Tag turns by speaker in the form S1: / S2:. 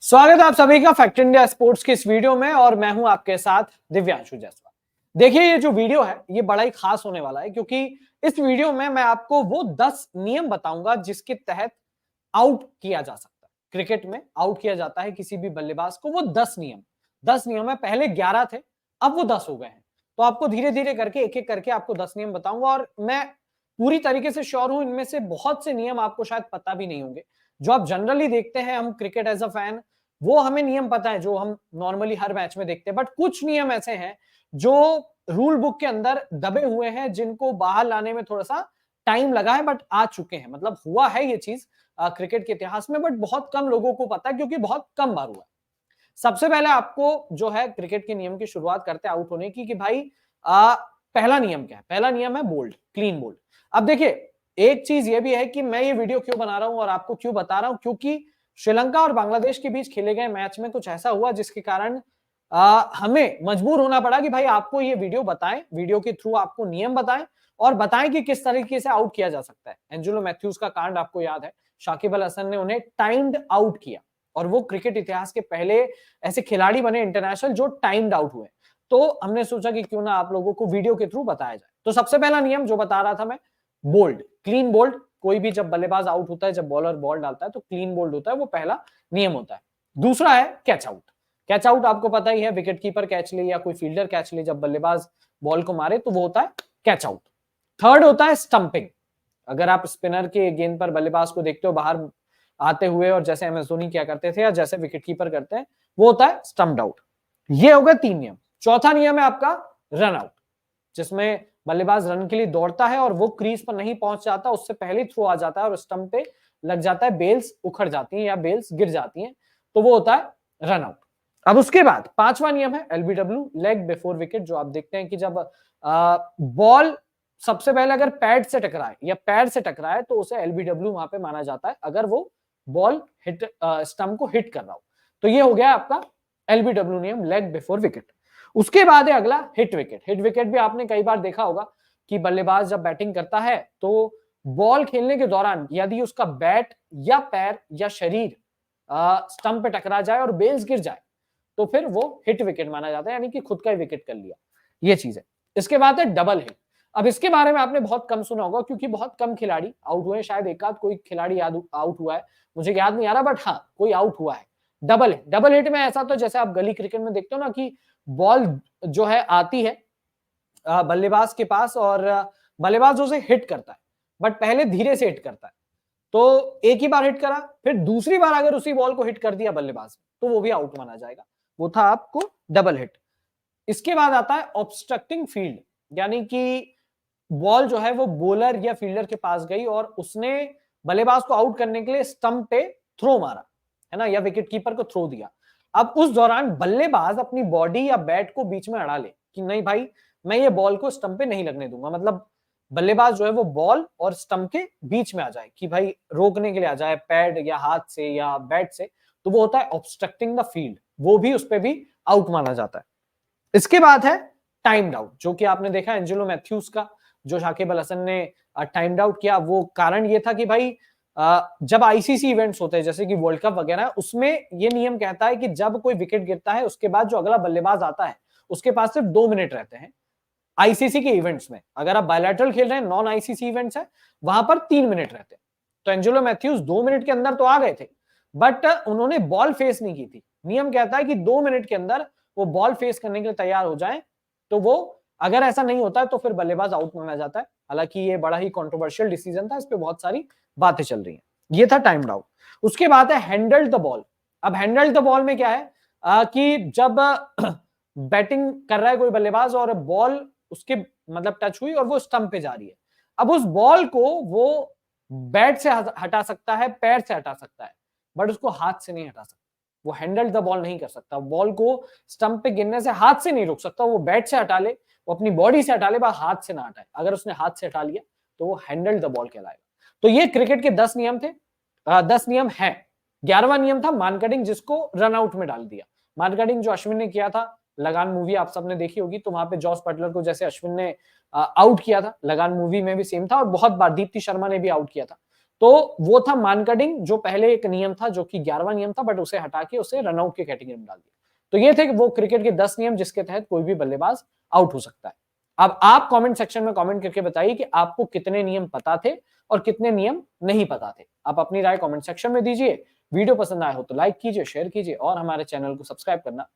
S1: स्वागत है आप सभी का फैक्ट इंडिया स्पोर्ट्स की इस वीडियो में और मैं हूं आपके साथ दिव्यांशु जायसवाल। देखिए ये जो वीडियो है ये बड़ा ही खास होने वाला है क्योंकि इस वीडियो में मैं आपको वो 10 नियम बताऊंगा जिसके तहत आउट किया जा सकता है। क्रिकेट में आउट किया जाता है किसी भी बल्लेबाज को, वो 10 नियम है। पहले 11 थे, अब वो 10 हो गए हैं। तो आपको धीरे धीरे करके एक एक करके आपको 10 नियम बताऊंगा और मैं पूरी तरीके से श्योर हूं इनमें से बहुत से नियम आपको शायद पता भी नहीं होंगे। जो आप जनरली देखते हैं, हम क्रिकेट एज अ फैन, वो हमें नियम पता है जो हम नॉर्मली हर मैच में देखते हैं, बट कुछ नियम ऐसे हैं जो रूल बुक के अंदर दबे हुए हैं, जिनको बाहर लाने में थोड़ा सा टाइम लगा है, बट आ चुके हैं। मतलब हुआ है ये चीज क्रिकेट के इतिहास में, बट बहुत कम लोगों को पता है क्योंकि बहुत कम बार हुआ है। सबसे पहले आपको जो है क्रिकेट के नियम की शुरुआत करते हैं आउट होने की कि भाई पहला नियम क्या है। पहला नियम है बोल्ड, क्लीन बोल्ड। अब देखिए एक चीज ये भी है कि मैं ये वीडियो क्यों बना रहा हूं और आपको क्यों बता रहा हूं, क्योंकि श्रीलंका और बांग्लादेश के बीच खेले गए मैच में कुछ ऐसा हुआ जिसके कारण हमें मजबूर होना पड़ा कि भाई आपको ये वीडियो बताएं, वीडियो के थ्रू आपको नियम बताएं और बताएं कि किस तरीके से आउट किया जा सकता है। एंजेलो मैथ्यूज का कांड आपको याद है, शाकिब अल हसन ने उन्हें टाइम्ड आउट किया और वो क्रिकेट इतिहास के पहले ऐसे खिलाड़ी बने इंटरनेशनल जो टाइम्ड आउट हुए। तो हमने सोचा कि क्यों ना आप लोगों को वीडियो के थ्रू बताया जाए। तो सबसे पहला नियम जो बता रहा था मैं, बोल्ड, क्लीन बोल्ड। कोई भी जब बल्लेबाज आउट होता है, जब बॉलर बॉल डालता है तो क्लीन बोल्ड होता है, वो पहला नियम होता है। दूसरा है कैच आउट। कैच आउट आपको पता ही है, विकेट कीपर कैच ले या कोई फील्डर कैच ले, जब बल्लेबाज बॉल को मारे तो वो होता है कैच आउट। थर्ड होता है स्टंपिंग। अगर आप स्पिनर के गेंद पर बल्लेबाज को देखते हो बाहर आते हुए, और जैसे एम एस धोनी क्या करते थे या जैसे विकेट कीपर करते हैं, वो होता है स्टंप्ड आउट। ये हो गए 3 नियम। चौथा नियम है आपका रन आउट, जिसमें बल्लेबाज रन के लिए दौड़ता है और वो क्रीज पर नहीं पहुंच जाता, उससे पहले थ्रो आ जाता है और स्टंप पे लग जाता है, बेल्स उखड़ जाती हैं या बेल्स गिर जाती हैं, तो वो होता है रन आउट। अब उसके बाद पांचवा नियम है एलबीडब्ल्यू, लेग बिफोर विकेट। जो आप देखते हैं कि जब बॉल सबसे पहले अगर पैड से टकराए या पैर से टकराए तो उसे एलबीडब्ल्यू वहां पे माना जाता है, अगर वो बॉल हिट स्टंप को हिट कर रहा हो। तो ये हो गया आपका एलबीडब्ल्यू नियम, लेग बिफोर विकेट। उसके बाद है अगला हिट विकेट। हिट विकेट भी आपने कई बार देखा होगा कि बल्लेबाज जब बैटिंग करता है तो बॉल खेलने के दौरान यदि उसका बैट या पैर या शरीर स्टंप पे टकरा जाए और बेल्स गिर जाए तो फिर वो हिट विकेट माना जाता है, यानी कि खुद का ही विकेट कर लिया, ये चीज है। इसके बाद है डबल हिट। अब इसके बारे में आपने बहुत कम सुना होगा क्योंकि बहुत कम खिलाड़ी आउट हुए हैं, शायद एक आध कोई खिलाड़ी आउट हुआ है, मुझे याद नहीं आ रहा, बट हाँ कोई आउट हुआ है। डबल हिट में ऐसा तो जैसे आप गली क्रिकेट में देखते हो ना कि बॉल जो है आती है बल्लेबाज के पास और बल्लेबाज उसे हिट करता है, बट पहले धीरे से हिट करता है। तो एक ही बार हिट करा, फिर दूसरी बार अगर उसी बॉल को हिट कर दिया बल्लेबाज तो वो भी आउट माना जाएगा। वो था आपको डबल हिट। इसके बाद आता है ऑब्स्ट्रक्टिंग फील्ड, यानी कि बॉल जो है वो बॉलर या फील्डर के पास गई और उसने बल्लेबाज को आउट करने के लिए स्टंप पे थ्रो मारा, है ना, या विकेट कीपर को थ्रो दिया। अब उस दौरान बल्लेबाज अपनी बॉडी या बैट को बीच में अड़ा ले कि नहीं भाई मैं ये बॉल को स्टंप पे नहीं लगने दूंगा, मतलब बल्लेबाज जो है वो बॉल और स्टंप के बीच में आ जाए कि भाई रोकने के लिए आ जाए पैड या हाथ से या बैट से, तो वो होता है ऑब्स्ट्रक्टिंग द फील्ड, वो भी उस पर भी आउट माना जाता है। इसके बाद है टाइम्ड आउट, जो कि आपने देखा एंजेलो मैथ्यूज का, जो शाकिब अल हसन ने टाइम्ड आउट किया। वो कारण ये था कि भाई जब आईसीसी इवेंट्स होते हैं जैसे कि वर्ल्ड कप वगैरह, उसमें ये नियम कहता है कि जब कोई विकेट गिरता है उसके बाद जो अगला बल्लेबाज आता है उसके पास सिर्फ 2 मिनट रहते हैं। आईसीसी के इवेंट्स में, अगर आप बायलैटरल खेल रहे हैं, नॉन आईसीसी इवेंट्स है, वहां पर 3 मिनट रहते हैं। तो एंजेलो मैथ्यूज 2 मिनट के अंदर तो आ गए थे, बट उन्होंने बॉल फेस नहीं की थी। नियम कहता है कि 2 मिनट के अंदर वो बॉल फेस करने के लिए तैयार हो जाए, तो वो अगर ऐसा नहीं होता है तो फिर बल्लेबाज आउट माना जाता है। हालांकि ये बड़ा ही कंट्रोवर्शियल डिसीजन था, इस पे बहुत सारी बातें चल रही हैं। ये था टाइम्ड आउट। उसके बाद है हैंडल्ड द बॉल। अब हैंडल्ड द बॉल में क्या है कि जब बैटिंग कर रहा है कोई बल्लेबाज और बॉल उसके मतलब टच हुई और वो स्टंप पे जा रही है, अब उस बॉल को वो बैट से हटा सकता है, पैर से हटा सकता है, बट उसको हाथ से नहीं हटा सकता। वो हैंडल द बॉल नहीं कर सकता, बॉल को स्टंप पे गिरने से हाथ से नहीं रोक सकता। वो बैट से हटा ले, वो अपनी बॉडी से हटा ले, बस हाथ से ना हटाए। अगर उसने हाथ से हटा लिया तो वो हैंडल द बॉल कहलाएगा। तो ये क्रिकेट के 10 नियम थे, 10 नियम है। 11वां नियम था मान कटिंग, जिसको रन आउट में डाल दिया। मान कटिंग जो अश्विन ने किया था, लगान मूवी आप सबने देखी होगी, तो वहां पे जॉस बटलर को जैसे अश्विन ने आउट किया था, लगान मूवी में भी सेम था, और बहुत बार दीप्ति शर्मा ने भी आउट किया था। तो वो था मानकडिंग, जो पहले एक नियम था जो कि 11वां नियम था, बट उसे हटा के उसे रनआउट की कैटेगरी में डाल दिया। तो ये थे वो क्रिकेट के 10 नियम जिसके तहत कोई भी बल्लेबाज आउट हो सकता है। अब आप कमेंट सेक्शन में कमेंट करके बताइए कि आपको कितने नियम पता थे और कितने नियम नहीं पता थे। आप अपनी राय कमेंट सेक्शन में दीजिए। वीडियो पसंद आए हो तो लाइक कीजिए, शेयर कीजिए और हमारे चैनल को सब्सक्राइब करना